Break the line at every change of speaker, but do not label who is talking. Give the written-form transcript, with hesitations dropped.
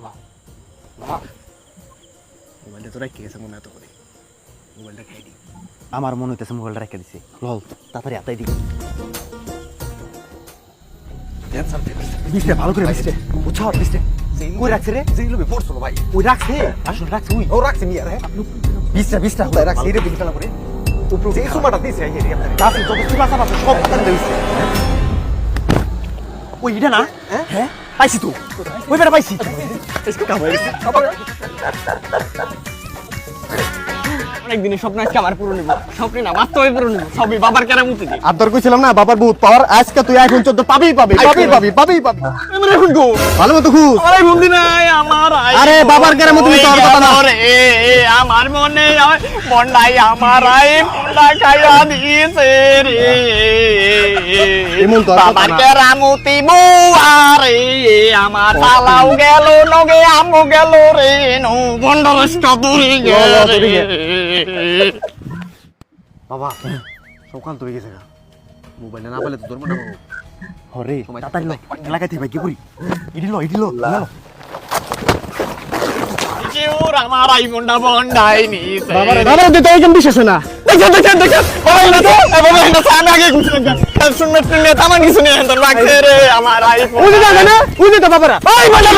বাবা বাবা মোবাইলটা তো রেখে গেছে মনে এত করে মোবাইলটা খাই দি
আমার মনে হইতেছে মোবাইলটা রেখে দিছে লল তাড়াতাড়ি আতাই দি বিস্তে ভালো করে বিস্তে বুঝছো বিস্তে কই রাখছে রে
যেগুলো পড়ছো ভাই
ওই রাখছে আসলে রাখছে ওই
ও রাখছে মিয়া রে
বিস্তে
কোথায় রাখছে এটা দিন খেলা করে যে সুমাটা দিছে এই এরিয়া আপনারে
রাখছে যত চুলা চাপ আছে সব পাতান দিছে ওই এটা না হ্যাঁ পাইছি তো ওই বেটা পাইছি
এসকে কাম হয়ে গেছে অনেকদিনের স্বপ্ন আজকে আমার পুরো নিব স্বপ্নে না বাস্তবে পুরো নিব সবই বাবার কেরামতি দি
আদর কইছিলাম না বাবার বহুত পাওয়ার আজকে তুই আইফোন 14 পাবি
আমার এখন গো
ভালো মতো খুশ
আমার আইফোন দি নাই আমার
আরে বাবার কেরামতি তুই তোর কথা না
রে আমার মনে মন্ডাই আমার আইফোনটা খাইয়া দিয়েছে রে
এমন তো
বাবার কেরামতি বুয়ারে আমার পালাও গেল নগে আমো গেল রে নো বন্ডরষ্ট দূরে গেল
বাবা
সকাল তো হয়ে গেছে মোবাইল না পেলে তো ধরবো না
হরে তাড়াতাড়ি লো লাগাইতে ভাই কি করি ইডিলো
জিওর আমার আইফোনটা বন্ডাই নিছে
বাবা দিতে এইখান বিশেষ না
দেখেন বাবা না তো বাবা এটা সামনে আগে ঘুরছিলাম শুনবে শুনবে তামান কিছু নেই তোর লাগছে রে আমার আইফোন
উনি তো বাবারা
ওই বন্ডা